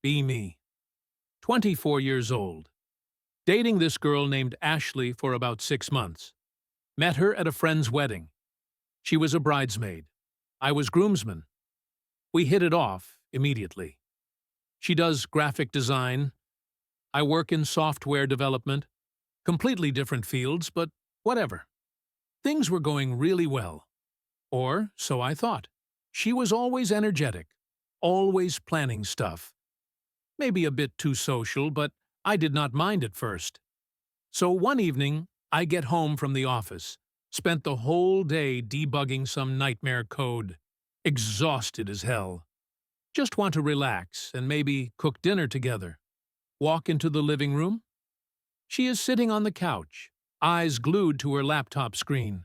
Be me. 24 years old. Dating this girl named Ashley for about 6 months. Met her at a friend's wedding. She was a bridesmaid. I was groomsman. We hit it off immediately. She does graphic design. I work in software development. Completely different fields, but whatever. Things were going really well. Or so I thought. She was always energetic, always planning stuff. Maybe a bit too social, but I did not mind at first. So one evening, I get home from the office, spent the whole day debugging some nightmare code, exhausted as hell. Just want to relax and maybe cook dinner together. Walk into the living room. She is sitting on the couch, eyes glued to her laptop screen.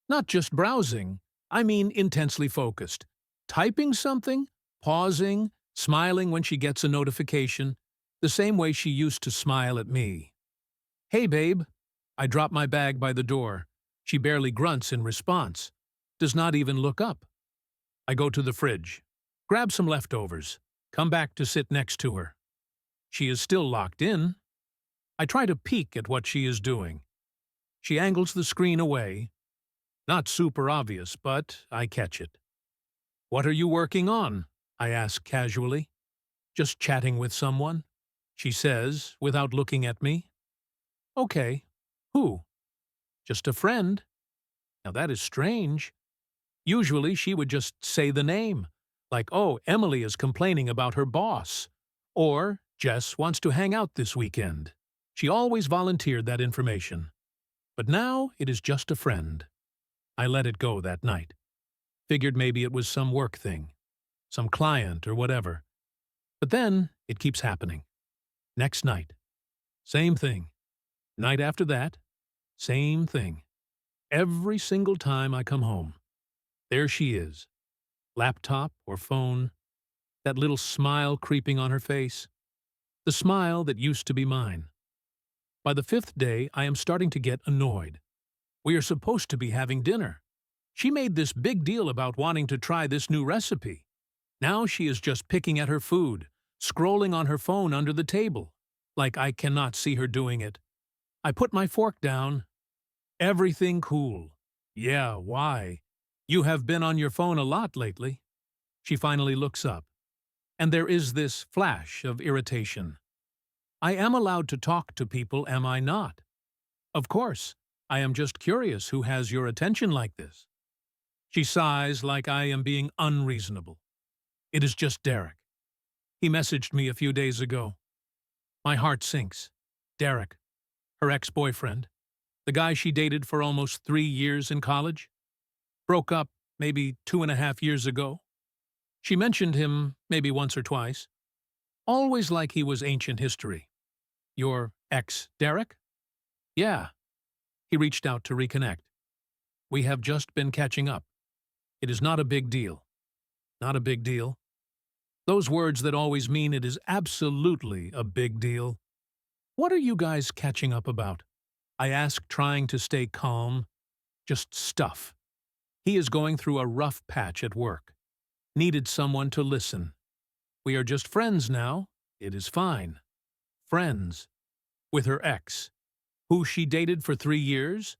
Not just browsing, I mean intensely focused. Typing something, pausing, smiling when she gets a notification, the same way she used to smile at me. "Hey, babe." I drop my bag by the door. She barely grunts in response. Does not even look up. I go to the fridge. Grab some leftovers. Come back to sit next to her. She is still locked in. I try to peek at what she is doing. She angles the screen away. Not super obvious, but I catch it. "What are you working on?" I ask casually. "Just chatting with someone," she says, without looking at me. "Okay. Who?" "Just a friend." Now that is strange. Usually she would just say the name, like, "Oh, Emily is complaining about her boss," or "Jess wants to hang out this weekend." She always volunteered that information. But now it is just a friend. I let it go that night. Figured maybe it was some work thing, some client or whatever. But then it keeps happening. Next night, same thing. Night after that, same thing. Every single time I come home, there she is. Laptop or phone, that little smile creeping on her face. The smile that used to be mine. By the fifth day, I am starting to get annoyed. We are supposed to be having dinner. She made this big deal about wanting to try this new recipe. Now she is just picking at her food, scrolling on her phone under the table, like I cannot see her doing it. I put my fork down. "Everything cool." "Yeah, why? You have been on your phone a lot lately." She finally looks up, and there is this flash of irritation. I am allowed to talk to people, am I not? Of course, I am just curious who has your attention like this. She sighs like I am being unreasonable. "It is just Derek. He messaged me a few days ago." My heart sinks. Derek, her ex-boyfriend, the guy she dated for almost 3 years in college, broke up maybe 2.5 years ago. She mentioned him maybe once or twice, always like he was ancient history. "Your ex, Derek?" "Yeah." He reached out to reconnect. "We have just been catching up. It is not a big deal." Not a big deal. Those words that always mean it is absolutely a big deal. "What are you guys catching up about?" I ask, trying to stay calm. "Just stuff. He is going through a rough patch at work. Needed someone to listen. We are just friends now. It is fine." Friends. With her ex, who she dated for 3 years,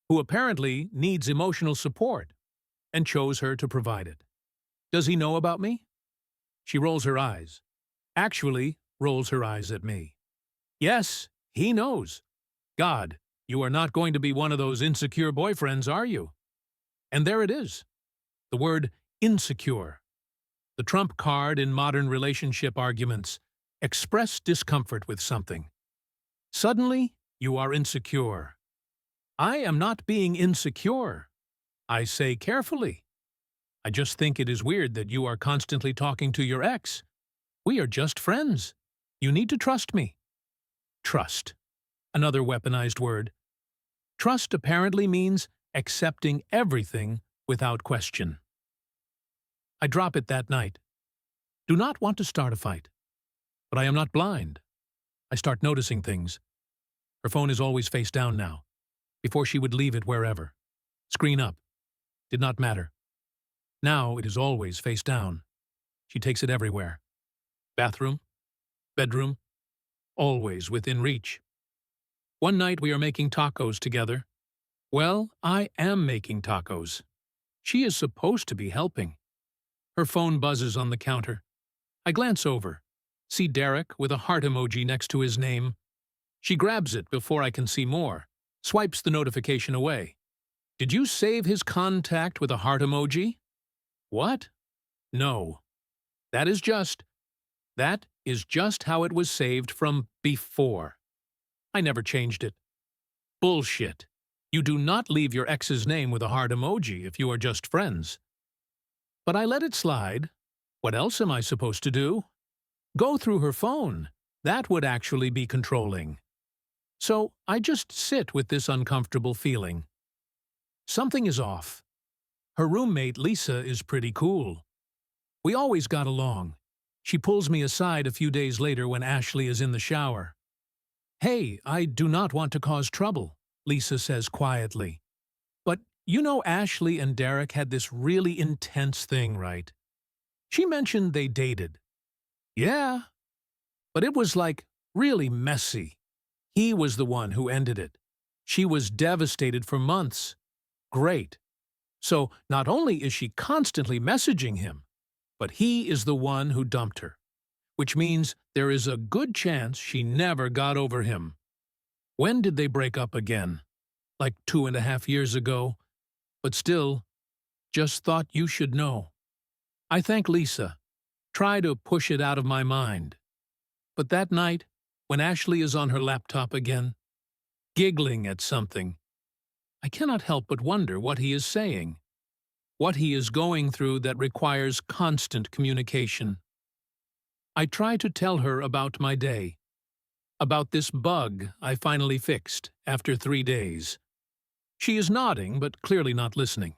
who apparently needs emotional support, and chose her to provide it. Does he know about me? She rolls her eyes. Actually, rolls her eyes at me. Yes, he knows. God, you are not going to be one of those insecure boyfriends, are you? And there it is. The word insecure. The trump card in modern relationship arguments. Express discomfort with something. Suddenly, you are insecure. I am not being insecure. I say carefully. I just think it is weird that you are constantly talking to your ex. We are just friends. You need to trust me. Trust. Another weaponized word. Trust apparently means accepting everything without question. I drop it that night. Do not want to start a fight. But I am not blind. I start noticing things. Her phone is always face down now. Before she would leave it wherever. Screen up. Did not matter. Now it is always face down. She takes it everywhere. Bathroom, Bedroom, always within reach. One night we are making tacos together. Well, I am making tacos. She is supposed to be helping. Her phone buzzes on the counter. I glance over, see Derek with a heart emoji next to his name. She grabs it before I can see more, swipes the notification away. Did you save his contact with a heart emoji? What? No. That is just how it was saved from before. I never changed it. Bullshit. You do not leave your ex's name with a heart emoji if you are just friends. But I let it slide. What else am I supposed to do? Go through her phone. That would actually be controlling. So I just sit with this uncomfortable feeling. Something is off. Her roommate, Lisa, is pretty cool. We always got along. She pulls me aside a few days later when Ashley is in the shower. "Hey, I do not want to cause trouble," Lisa says quietly. "But you know Ashley and Derek had this really intense thing, right?" She mentioned they dated. Yeah, but it was like really messy. He was the one who ended it. She was devastated for months. Great. So not only is she constantly messaging him, but he is the one who dumped her, which means there is a good chance she never got over him. When did they break up again? Like 2.5 years ago. But still, just thought you should know. I thank Lisa. Try to push it out of my mind. But that night, when Ashley is on her laptop again, giggling at something, I cannot help but wonder what he is saying, what he is going through that requires constant communication. I try to tell her about my day, about this bug I finally fixed after 3 days. She is nodding, but clearly not listening.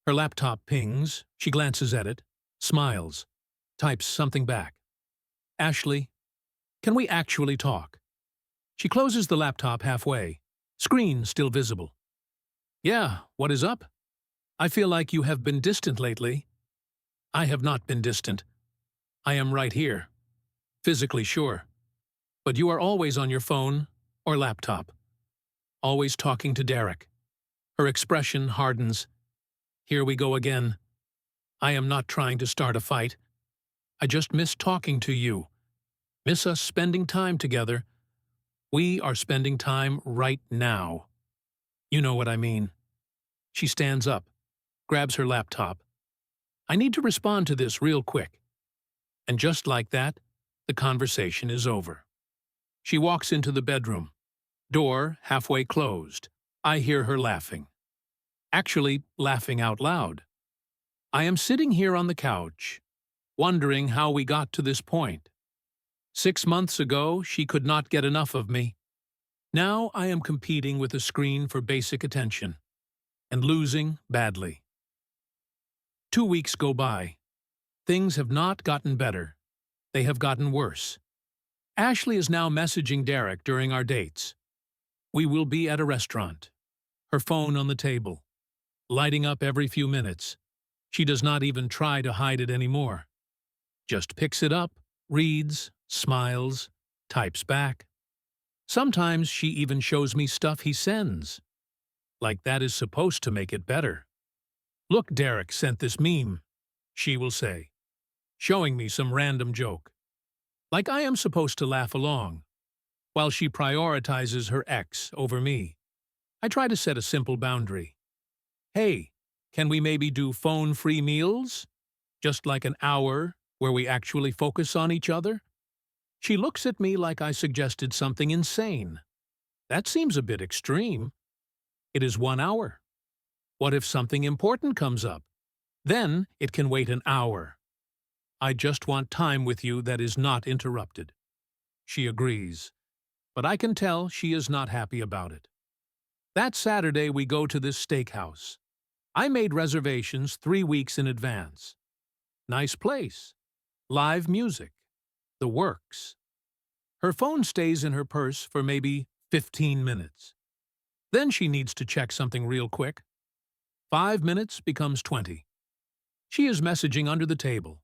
Her laptop pings, she glances at it, smiles, types something back. "Ashley, can we actually talk?" She closes the laptop halfway, screen still visible. "Yeah, what is up? I feel like you have been distant lately." "I have not been distant. I am right here. Physically, sure. But you are always on your phone or laptop. Always talking to Derek." Her expression hardens. Here we go again. I am not trying to start a fight. I just miss talking to you. Miss us spending time together. We are spending time right now. You know what I mean. She stands up, grabs her laptop. I need to respond to this real quick. And just like that, the conversation is over. She walks into the bedroom. Door halfway closed. I hear her laughing. Actually, laughing out loud. I am sitting here on the couch, wondering how we got to this point. 6 months ago, she could not get enough of me. Now I am competing with a screen for basic attention, and losing badly. 2 weeks go by. Things have not gotten better. They have gotten worse. Ashley is now messaging Derek during our dates. We will be at a restaurant. Her phone on the table, lighting up every few minutes. She does not even try to hide it anymore. Just picks it up, reads, smiles, types back. Sometimes she even shows me stuff he sends. Like that is supposed to make it better. "Look, Derek sent this meme," she will say, showing me some random joke. Like I am supposed to laugh along, while she prioritizes her ex over me. I try to set a simple boundary. "Hey, can we maybe do phone-free meals? Just like an hour where we actually focus on each other?" She looks at me like I suggested something insane. That seems a bit extreme. It is 1 hour. What if something important comes up? Then it can wait an hour. I just want time with you that is not interrupted. She agrees, but I can tell she is not happy about it. That Saturday we go to this steakhouse. I made reservations 3 weeks in advance. Nice place. Live music. The works. Her phone stays in her purse for maybe 15 minutes. Then she needs to check something real quick. 5 minutes becomes 20. She is messaging under the table.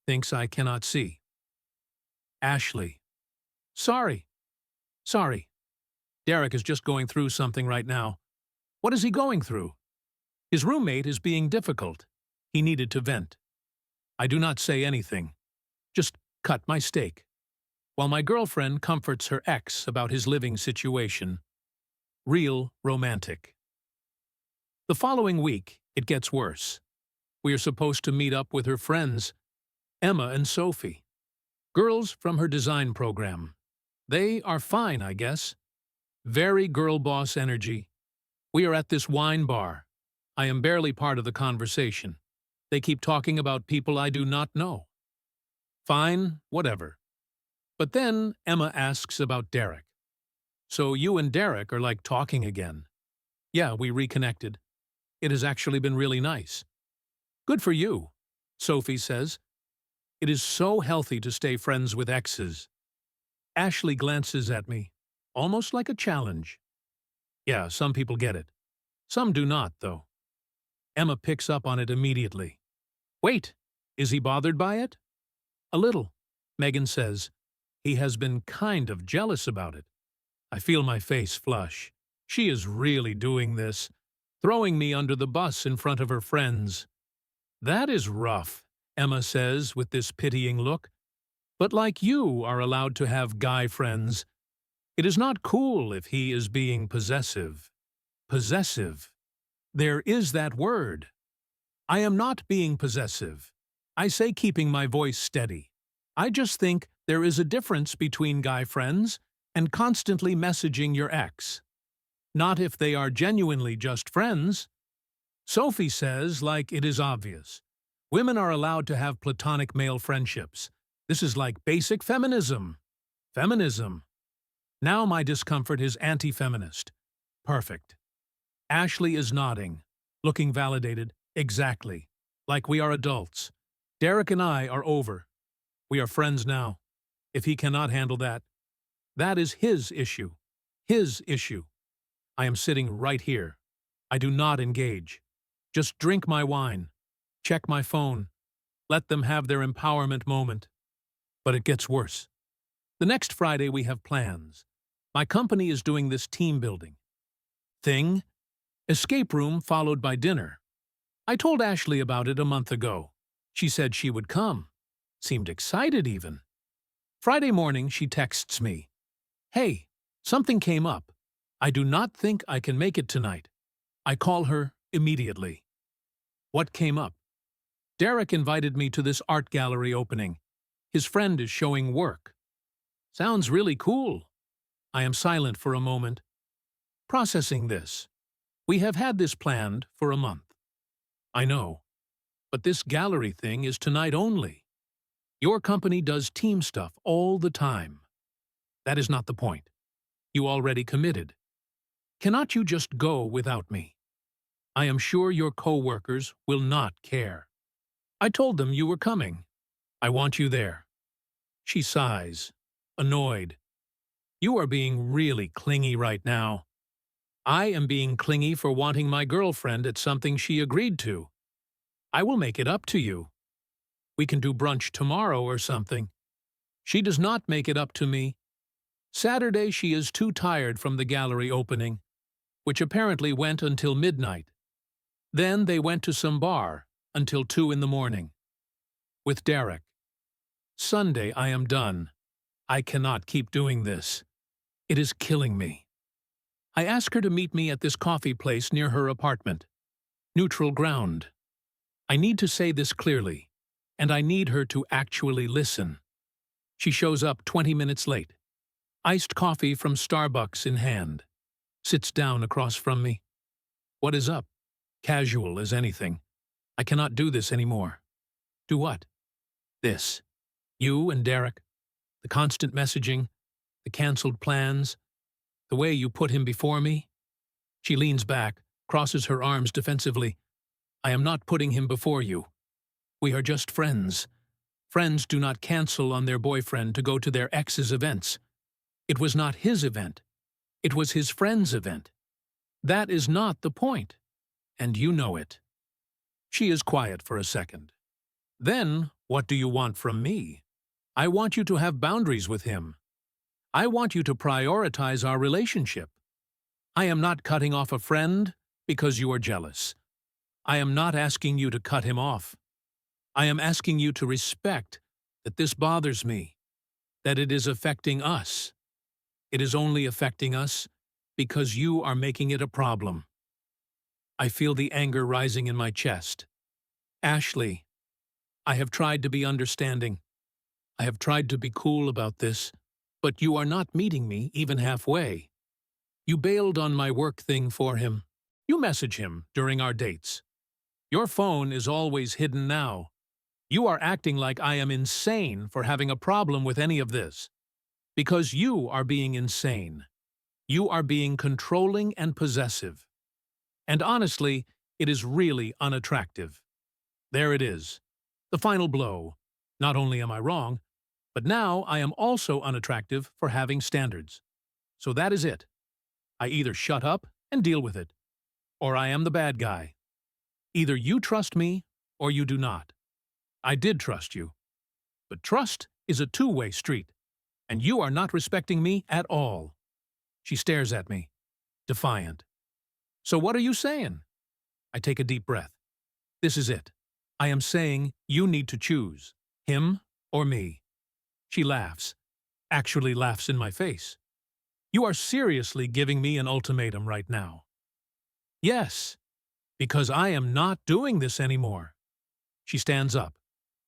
Thinks I cannot see. Ashley. Sorry. Sorry. Derek is just going through something right now. What is he going through? His roommate is being difficult. He needed to vent. I do not say anything. Just cut my steak. While my girlfriend comforts her ex about his living situation. Real romantic. The following week, it gets worse. We are supposed to meet up with her friends, Emma and Sophie. Girls from her design program. They are fine, I guess. Very girl boss energy. We are at this wine bar. I am barely part of the conversation. They keep talking about people I do not know. Fine, whatever. But then Emma asks about Derek. So you and Derek are like talking again. Yeah, we reconnected. It has actually been really nice. Good for you, Sophie says. It is so healthy to stay friends with exes. Ashley glances at me, almost like a challenge. Yeah, some people get it. Some do not, though. Emma picks up on it immediately. Wait, is he bothered by it? A little, Megan says. He has been kind of jealous about it. I feel my face flush. She is really doing this, throwing me under the bus in front of her friends. That is rough, Emma says with this pitying look. But like you are allowed to have guy friends, it is not cool if he is being possessive. Possessive. There is that word. I am not being possessive. I say keeping my voice steady. I just think there is a difference between guy friends and constantly messaging your ex. Not if they are genuinely just friends. Sophie says, like it is obvious. Women are allowed to have platonic male friendships. This is like basic feminism. Feminism. Now my discomfort is anti-feminist. Perfect. Ashley is nodding, looking validated. Exactly. Like we are adults. Derek and I are over. We are friends now. If he cannot handle that, that is his issue. His issue. I am sitting right here. I do not engage. Just drink my wine. Check my phone. Let them have their empowerment moment. But it gets worse. The next Friday we have plans. My company is doing this team building thing. Escape room followed by dinner. I told Ashley about it a month ago. She said she would come. Seemed excited even. Friday morning she texts me. Hey, something came up. I do not think I can make it tonight. I call her immediately. What came up? Derek invited me to this art gallery opening. His friend is showing work. Sounds really cool. I am silent for a moment. Processing this. We have had this planned for a month. I know. But this gallery thing is tonight only. Your company does team stuff all the time. That is not the point. You already committed. Cannot you just go without me? I am sure your co-workers will not care. I told them you were coming. I want you there. She sighs, annoyed. You are being really clingy right now. I am being clingy for wanting my girlfriend at something she agreed to. I will make it up to you. We can do brunch tomorrow or something. She does not make it up to me. Saturday she is too tired from the gallery opening, which apparently went until midnight. Then they went to some bar until 2 in the morning. With Derek. Sunday I am done. I cannot keep doing this. It is killing me. I ask her to meet me at this coffee place near her apartment. Neutral ground. I need to say this clearly, and I need her to actually listen. She shows up 20 minutes late. Iced coffee from Starbucks in hand. Sits down across from me. What is up? Casual as anything. I cannot do this anymore. Do what? This. You and Derek. The constant messaging. The cancelled plans. The way you put him before me. She leans back, crosses her arms defensively. I am not putting him before you. We are just friends. Friends do not cancel on their boyfriend to go to their ex's events. It was not his event. It was his friend's event. That is not the point. And you know it. She is quiet for a second. Then, what do you want from me? I want you to have boundaries with him. I want you to prioritize our relationship. I am not cutting off a friend because you are jealous. I am not asking you to cut him off. I am asking you to respect that this bothers me, that it is affecting us. It is only affecting us because you are making it a problem. I feel the anger rising in my chest. Ashley, I have tried to be understanding. I have tried to be cool about this, but you are not meeting me even halfway. You bailed on my work thing for him. You message him during our dates. Your phone is always hidden now. You are acting like I am insane for having a problem with any of this. Because you are being insane. You are being controlling and possessive. And honestly, it is really unattractive. There it is. The final blow. Not only am I wrong, but now I am also unattractive for having standards. So that is it. I either shut up and deal with it, or I am the bad guy. Either you trust me, or you do not. I did trust you. But trust is a two-way street, and you are not respecting me at all. She stares at me, defiant. So what are you saying? I take a deep breath. This is it. I am saying you need to choose, him or me. She laughs, actually laughs in my face. You are seriously giving me an ultimatum right now. Yes, because I am not doing this anymore. She stands up,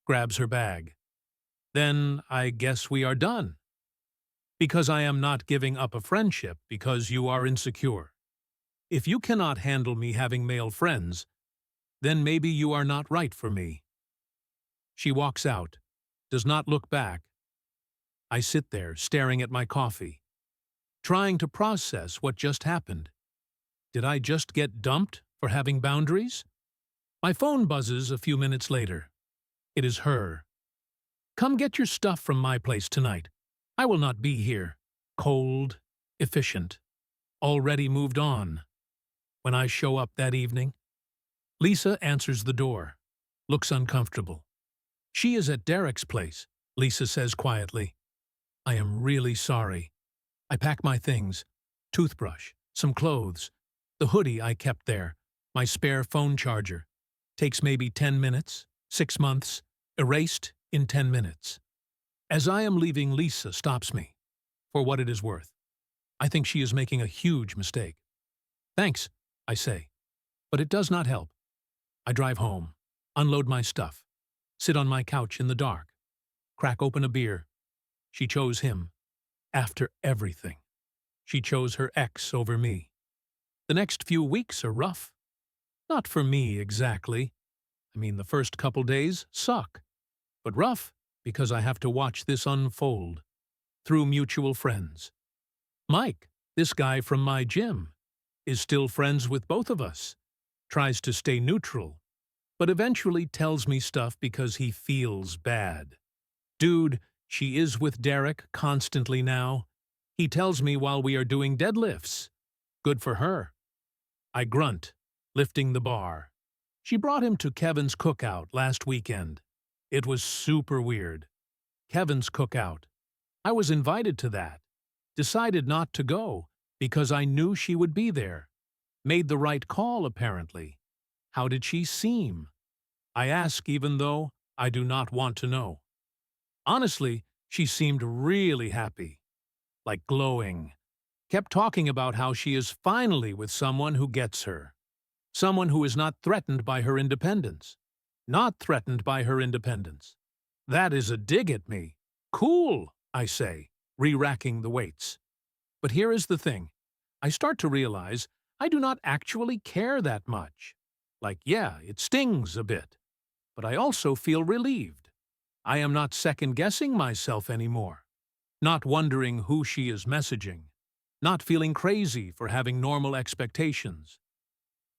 grabs her bag. Then I guess we are done. Because I am not giving up a friendship because you are insecure. If you cannot handle me having male friends, then maybe you are not right for me. She walks out, does not look back. I sit there staring at my coffee, trying to process what just happened. Did I just get dumped for having boundaries? My phone buzzes a few minutes later. It is her. Come get your stuff from my place tonight. I will not be here. Cold, efficient, already moved on. When I show up that evening, Lisa answers the door, looks uncomfortable. She is at Derek's place, Lisa says quietly. I am really sorry. I pack my things, toothbrush, some clothes, the hoodie I kept there, my spare phone charger. Takes maybe 10 minutes, 6 months, erased in 10 minutes. As I am leaving, Lisa stops me, for what it is worth. I think she is making a huge mistake. Thanks, I say, but it does not help. I drive home, unload my stuff, sit on my couch in the dark, crack open a beer. She chose him. After everything, she chose her ex over me. The next few weeks are rough. Not for me exactly. I mean, the first couple days suck. But rough because I have to watch this unfold through mutual friends. Mike, this guy from my gym, is still friends with both of us, tries to stay neutral, but eventually tells me stuff because he feels bad. Dude, she is with Derek constantly now. He tells me while we are doing deadlifts. Good for her. I grunt, lifting the bar. She brought him to Kevin's cookout last weekend. It was super weird. Kevin's cookout. I was invited to that. Decided not to go because I knew she would be there. Made the right call, apparently. How did she seem? I ask even though I do not want to know. Honestly, she seemed really happy, like glowing. Kept talking about how she is finally with someone who gets her. Someone who is not threatened by her independence. Not threatened by her independence. That is a dig at me. Cool, I say, re-racking the weights. But here is the thing. I start to realize I do not actually care that much. Like, yeah, it stings a bit. But I also feel relieved. I am not second-guessing myself anymore. Not wondering who she is messaging. Not feeling crazy for having normal expectations.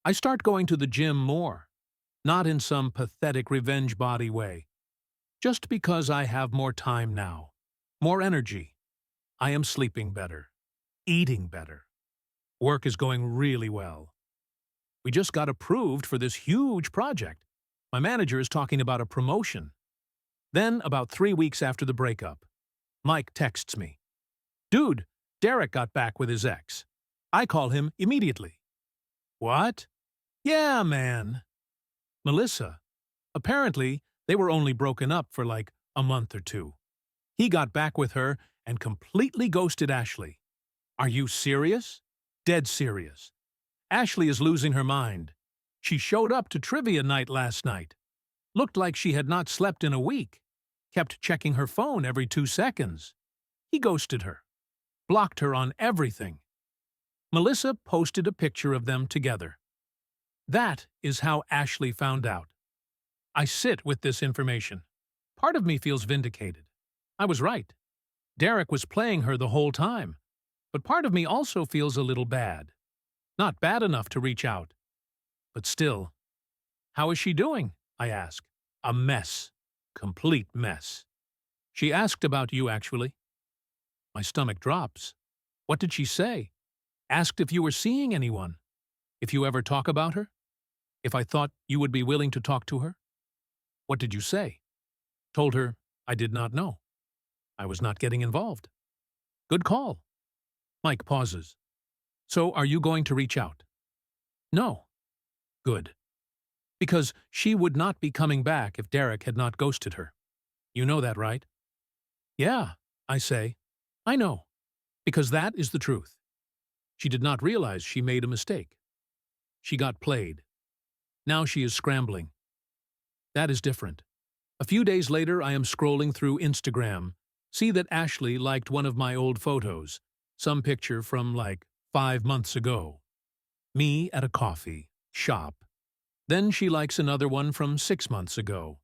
I start going to the gym more. Not in some pathetic revenge body way. Just because I have more time now. More energy. I am sleeping better. Eating better. Work is going really well. We just got approved for this huge project. My manager is talking about a promotion. Then, about 3 weeks after the breakup, Mike texts me. Dude, Derek got back with his ex. I call him immediately. What? Yeah, man. Melissa. Apparently, they were only broken up for like a month or two. He got back with her and completely ghosted Ashley. Are you serious? Dead serious. Ashley is losing her mind. She showed up to trivia night last night. Looked like she had not slept in a week. Kept checking her phone every 2 seconds. He ghosted her. Blocked her on everything. Melissa posted a picture of them together. That is how Ashley found out. I sit with this information. Part of me feels vindicated. I was right. Derek was playing her the whole time. But part of me also feels a little bad. Not bad enough to reach out. But still. How is she doing? I ask. A mess. Complete mess. She asked about you, actually. My stomach drops. What did she say? Asked if you were seeing anyone. If you ever talk about her? If I thought you would be willing to talk to her? What did you say? Told her I did not know. I was not getting involved. Good call. Mike pauses. So are you going to reach out? No. Good. Because she would not be coming back if Derek had not ghosted her. You know that, right? Yeah, I say. I know. Because that is the truth. She did not realize she made a mistake. She got played. Now she is scrambling. That is different. A few days later, I am scrolling through Instagram, see that Ashley liked one of my old photos, some picture from like 5 months ago. Me at a coffee shop. Then she likes another one from 6 months ago.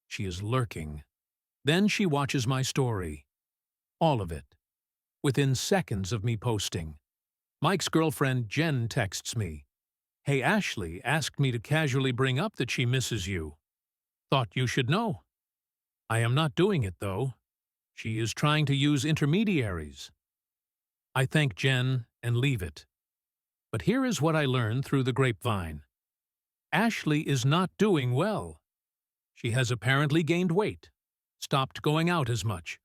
She is lurking. Then she watches my story. All of it. Within seconds of me posting. Mike's girlfriend Jen texts me. Hey, Ashley asked me to casually bring up that she misses you. Thought you should know. I am not doing it, though. She is trying to use intermediaries. I thank Jen and leave it. But here is what I learned through the grapevine. Ashley is not doing well. She has apparently gained weight, stopped going out as much.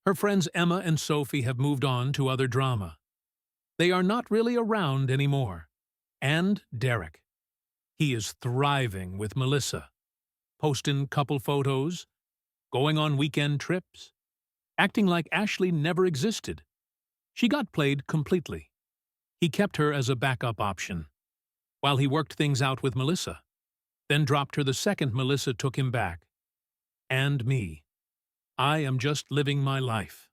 Her friends Emma and Sophie have moved on to other drama. They are not really around anymore. And Derek. He is thriving with Melissa. Posting couple photos, going on weekend trips, acting like Ashley never existed. She got played completely. He kept her as a backup option, while he worked things out with Melissa, then dropped her the second Melissa took him back. And me. I am just living my life.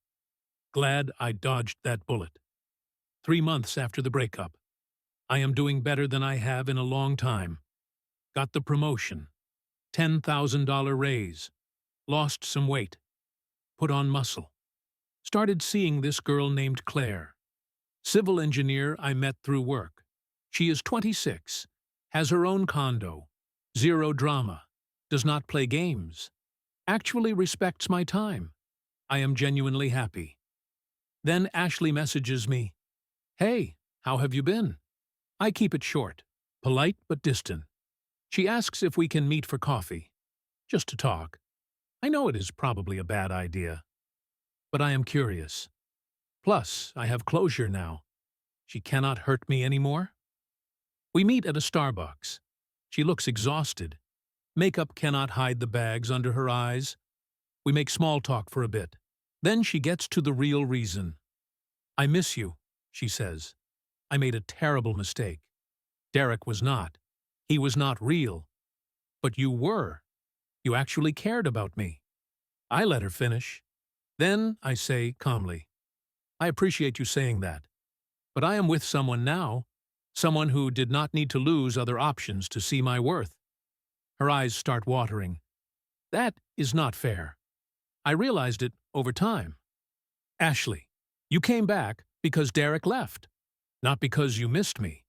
Glad I dodged that bullet. 3 months after the breakup. I am doing better than I have in a long time. Got the promotion. $10,000 raise. Lost some weight. Put on muscle. Started seeing this girl named Claire. Civil engineer I met through work. She is 26, has her own condo, zero drama, does not play games, actually respects my time. I am genuinely happy. Then Ashley messages me, Hey, how have you been? I keep it short, polite but distant. She asks if we can meet for coffee, just to talk. I know it is probably a bad idea, but I am curious. Plus, I have closure now. She cannot hurt me anymore. We meet at a Starbucks. She looks exhausted. Makeup cannot hide the bags under her eyes. We make small talk for a bit. Then she gets to the real reason. I miss you, she says. I made a terrible mistake. Derek was not. He was not real. But you were. You actually cared about me. I let her finish. Then I say calmly, I appreciate you saying that. But I am with someone now, someone who did not need to lose other options to see my worth. Her eyes start watering. That is not fair. I realized it over time. Ashley, you came back because Derek left, not because you missed me.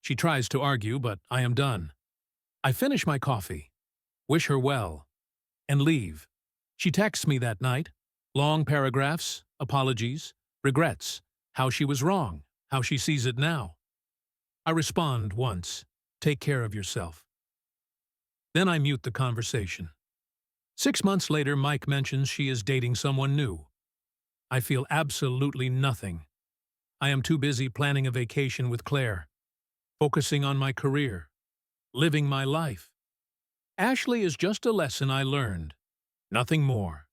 She tries to argue, but I am done. I finish my coffee, wish her well, and leave. She texts me that night, long paragraphs, apologies, regrets, how she was wrong, how she sees it now. I respond once, take care of yourself. Then I mute the conversation. 6 months later, Mike mentions she is dating someone new. I feel absolutely nothing. I am too busy planning a vacation with Claire, focusing on my career, living my life. Ashley is just a lesson I learned, nothing more.